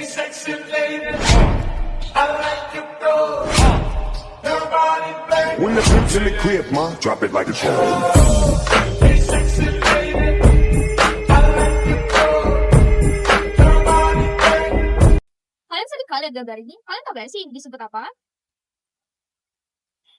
sexy lady, I like your flow. Your body, baby. When the pimp's in the crib, ma, drop it like a pro. Hey, sexy lady, I like your flow. Your body, baby. Kalian sudah lihat gambar ini? Kalian tahu gak sih disebut apa?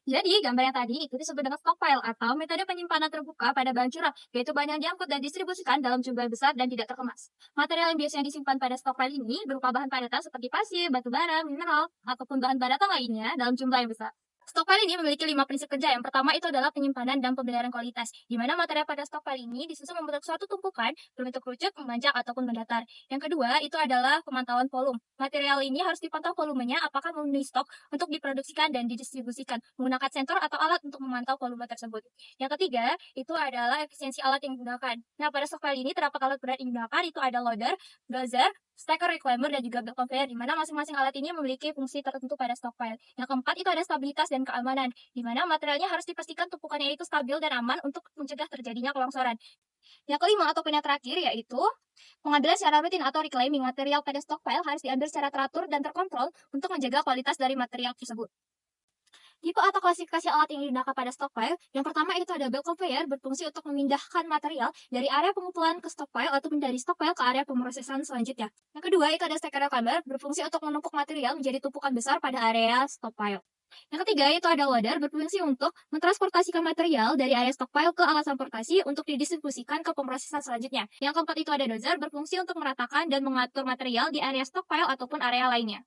Jadi, gambar yang tadi itu disebut dengan stockpile atau metode penyimpanan terbuka pada bahan curah, yaitu bahan yang diangkut dan distribusikan dalam jumlah besar dan tidak terkemas. Material yang biasanya disimpan pada stockpile ini berupa bahan padatan seperti pasir, batu bara, mineral, ataupun bahan padatan lainnya dalam jumlah yang besar. Stockpile ini memiliki 5 prinsip kerja. Yang pertama itu adalah penyimpanan dan pemeliharaan kualitas, di mana material pada stockpile ini disusun membentuk suatu tumpukan berbentuk kerucut, memanjang, ataupun mendatar. Yang kedua itu adalah pemantauan volume. Material ini harus dipantau volumenya apakah memenuhi stok untuk diproduksikan dan didistribusikan menggunakan sensor atau alat untuk memantau volume tersebut. Yang ketiga itu adalah efisiensi alat yang digunakan. Nah, pada stockpile ini terdapat alat berat yang digunakan itu ada loader, dozer, stacker reclaimer, dan juga belt conveyor, di mana masing-masing alat ini memiliki fungsi tertentu pada stockpile. Yang keempat itu ada stabilitas dan keamanan, di mana materialnya harus dipastikan tumpukannya itu stabil dan aman untuk mencegah terjadinya kelongsoran. Yang kelima ataupun yang terakhir yaitu pengambilan secara rutin atau reclaiming. Material pada stockpile harus diambil secara teratur dan terkontrol untuk menjaga kualitas dari material tersebut. Tipe atau klasifikasi alat yang digunakan pada stockpile, yang pertama itu ada belt conveyor, berfungsi untuk memindahkan material dari area pengumpulan ke stockpile ataupun dari stockpile ke area pemrosesan selanjutnya. Yang kedua itu ada stacker reclaimer, berfungsi untuk menumpuk material menjadi tumpukan besar pada area stockpile. Yang ketiga itu ada loader, berfungsi untuk mentransportasikan material dari area stockpile ke alat transportasi untuk didistribusikan ke pemrosesan selanjutnya. Yang keempat itu ada dozer, berfungsi untuk meratakan dan mengatur material di area stockpile ataupun area lainnya.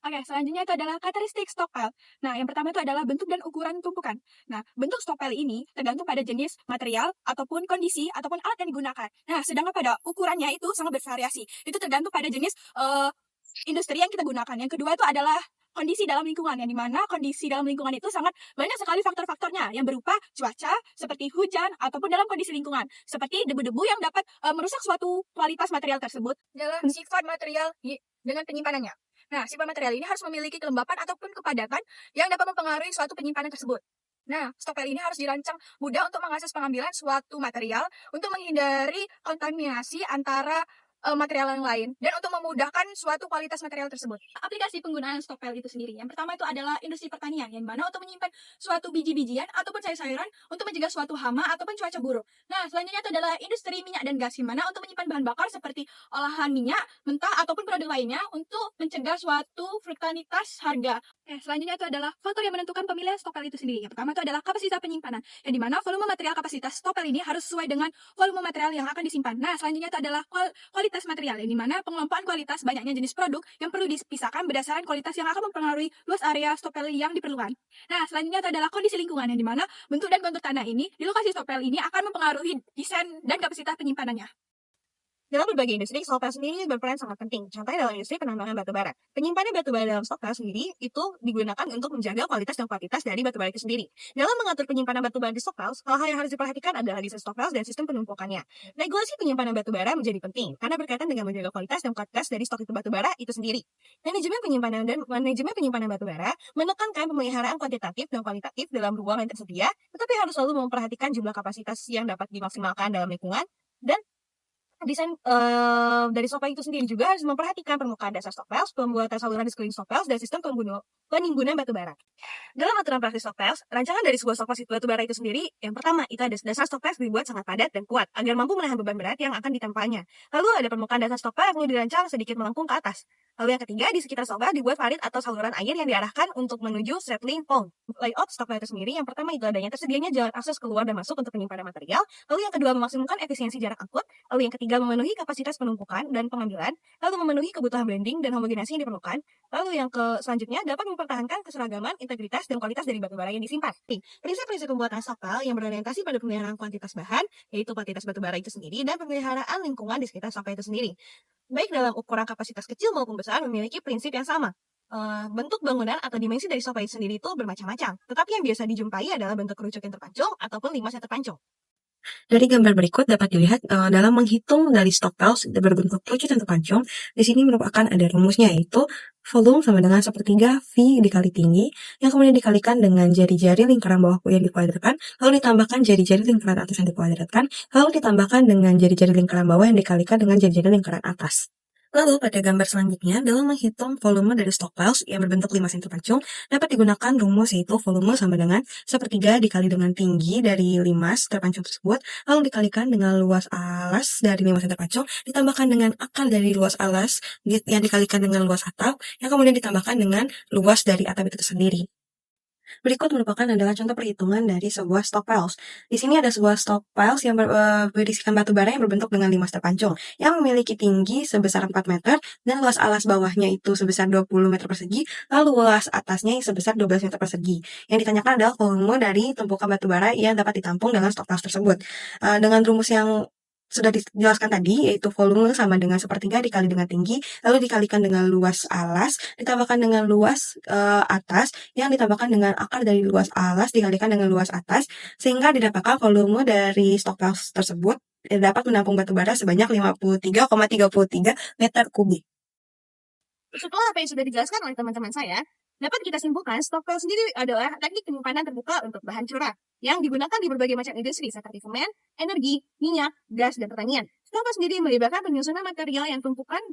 Oke, selanjutnya itu adalah karakteristik stockpile. Nah, yang pertama itu adalah bentuk dan ukuran tumpukan. Nah, bentuk stockpile ini tergantung pada jenis material, ataupun kondisi, ataupun alat yang digunakan. Nah, sedangkan pada ukurannya itu sangat bervariasi. Itu tergantung pada jenis industri yang kita gunakan. Yang kedua itu adalah kondisi dalam lingkungan, yang dimana kondisi dalam lingkungan itu sangat banyak sekali faktor-faktornya yang berupa cuaca, seperti hujan, ataupun dalam kondisi lingkungan, seperti debu-debu yang dapat merusak suatu kualitas material tersebut. Adalah sifat material dengan penyimpanannya. Nah, sifat material ini harus memiliki kelembapan ataupun kepadatan yang dapat mempengaruhi suatu penyimpanan tersebut. Nah, stockpile ini harus dirancang mudah untuk mengakses pengambilan suatu material untuk menghindari kontaminasi antara material yang lain dan untuk memudahkan suatu kualitas material tersebut. Aplikasi penggunaan stockpile itu sendiri. Yang pertama itu adalah industri pertanian, yang mana untuk menyimpan suatu biji-bijian ataupun sayur-sayuran untuk mencegah suatu hama ataupun cuaca buruk. Nah, selanjutnya itu adalah industri minyak dan gas, yang mana untuk menyimpan bahan bakar seperti olahan minyak, mentah ataupun produk lainnya untuk mencegah suatu fluktualitas harga. Selanjutnya itu adalah faktor yang menentukan pemilihan stockpile itu sendiri. Yang pertama itu adalah kapasitas penyimpanan, yang dimana volume material kapasitas stockpile ini harus sesuai dengan volume material yang akan disimpan. Nah, selanjutnya itu adalah kualitas material, yang dimana pengelompokan kualitas banyaknya jenis produk yang perlu dipisahkan berdasarkan kualitas yang akan mempengaruhi luas area stockpile yang diperlukan. Nah, selanjutnya itu adalah kondisi lingkungan, yang dimana bentuk dan kontur tanah ini di lokasi stockpile ini akan mempengaruhi desain dan kapasitas penyimpanannya. Dalam berbagai industri, stockpile sendiri berperan sangat penting. Contohnya dalam industri penambangan batu bara. Penyimpanan batu bara dalam stockpile sendiri itu digunakan untuk menjaga kualitas dan kuantitas dari batu bara itu sendiri. Dalam mengatur penyimpanan batu bara di stockpile, hal-hal yang harus diperhatikan adalah desain stockpile dan sistem penumpukannya. Regulasi penyimpanan batu bara menjadi penting karena berkaitan dengan menjaga kualitas dan kuantitas dari stok itu batu bara itu sendiri. Manajemen penyimpanan batu bara menekankan pemeliharaan kuantitatif dan kualitatif dalam ruang yang tersedia, tetapi harus selalu memperhatikan jumlah kapasitas yang dapat dimaksimalkan dalam lingkungan, dan desain dari stockpile itu sendiri juga harus memperhatikan permukaan dasar stockpile, pembuatan saluran di sekeliling stockpile, dan sistem penimbunan batu bara. Dalam aturan praktis stockpile, rancangan dari sebuah stockpile batu bara itu sendiri, yang pertama itu ada dasar stockpile dibuat sangat padat dan kuat agar mampu menahan beban berat yang akan ditempanya. Lalu ada permukaan dasar stockpile yang perlu dirancang sedikit melengkung ke atas. Lalu yang ketiga, di sekitar stockpile dibuat parit atau saluran air yang diarahkan untuk menuju settling pond. Layout stockpile itu sendiri, yang pertama itu adanya tersedianya jalan akses keluar dan masuk untuk penyimpanan material. Lalu yang kedua, memaksimumkan efisiensi jarak angkut. Lalu yang ketiga, memenuhi kapasitas penumpukan dan pengambilan. Lalu memenuhi kebutuhan blending dan homogenasi yang diperlukan. Lalu yang selanjutnya, dapat mempertahankan keseragaman, integritas, dan kualitas dari batu bara yang disimpan. Prinsip-prinsip pembuatan stockpile yang berorientasi pada pemeliharaan kuantitas bahan, yaitu kuantitas batu bara itu sendiri, dan pemeliharaan lingkungan di sekitar stockpile itu sendiri. Baik dalam ukuran kapasitas kecil maupun besar memiliki prinsip yang sama. Bentuk bangunan atau dimensi dari stockpile sendiri itu bermacam-macam, tetapi yang biasa dijumpai adalah bentuk kerucut yang terpancung ataupun limas yang terpancung. Dari gambar berikut dapat dilihat dalam menghitung dari stockpile berbentuk kerucut dan terpancung, di sini merupakan ada rumusnya, yaitu volume sama dengan 1/3 V dikali tinggi, yang kemudian dikalikan dengan jari-jari lingkaran bawah yang dikuadratkan, lalu ditambahkan jari-jari lingkaran atas yang dikuadratkan, lalu ditambahkan dengan jari-jari lingkaran bawah yang dikalikan dengan jari-jari lingkaran atas. Lalu pada gambar selanjutnya, dalam menghitung volume dari stockpiles yang berbentuk 5 cm pancung, dapat digunakan rumus yaitu volume sama dengan sepertiga dikali dengan tinggi dari 5 terpancung tersebut, lalu dikalikan dengan luas alas dari 5 cm pancung, ditambahkan dengan akar dari luas alas yang dikalikan dengan luas atap, yang kemudian ditambahkan dengan luas dari atap itu sendiri. Berikut merupakan adalah contoh perhitungan dari sebuah stockpiles. Di sini ada sebuah stockpiles yang berisikan batu bara yang berbentuk dengan 5 terpancung, yang memiliki tinggi sebesar 4 meter, dan luas alas bawahnya itu sebesar 20 meter persegi, lalu luas atasnya sebesar 12 meter persegi. Yang ditanyakan adalah volume dari tumpukan batu bara yang dapat ditampung dengan stockpiles tersebut. Dengan rumus yang sudah dijelaskan tadi, yaitu volume sama dengan sepertiga dikali dengan tinggi, lalu dikalikan dengan luas alas, ditambahkan dengan luas atas, yang ditambahkan dengan akar dari luas alas dikalikan dengan luas atas, sehingga didapatkan volume dari stockpiles tersebut dapat menampung batu bara sebanyak 53,33 meter kubik. Setelah apa yang sudah dijelaskan oleh teman-teman saya, dapat kita simpulkan stockpile sendiri adalah teknik penyimpanan terbuka untuk bahan curah yang digunakan di berbagai macam industri seperti semen, energi, minyak, gas, dan pertanian. Stockpile sendiri melibatkan penyusunan material yang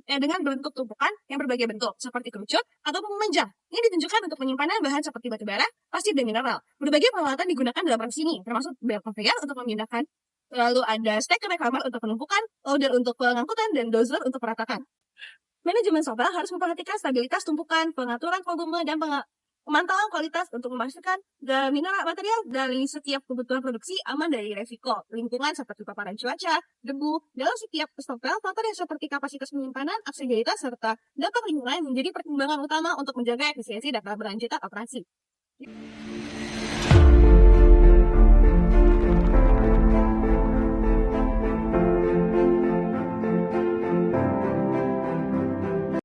dengan bentuk tumpukan yang berbagai bentuk seperti kerucut ataupun memanjang yang ditunjukkan untuk penyimpanan bahan seperti batu bara, pasir, dan mineral. Berbagai peralatan digunakan dalam proses ini, termasuk belt conveyor untuk memindahkan, lalu ada stacker reclaimer untuk penumpukan, loader untuk pengangkutan, dan dozer untuk peratakan. Manajemen stockpile harus memperhatikan stabilitas tumpukan, pengaturan volume, dan pemantauan kualitas untuk memastikan mineral material dari setiap kebutuhan produksi aman dari resiko lingkungan seperti paparan cuaca, debu. Dalam setiap stockpile, faktor yang seperti kapasitas penyimpanan, aksesibilitas, serta dampak lingkungan menjadi pertimbangan utama untuk menjaga efisiensi dan keberlanjutan operasi.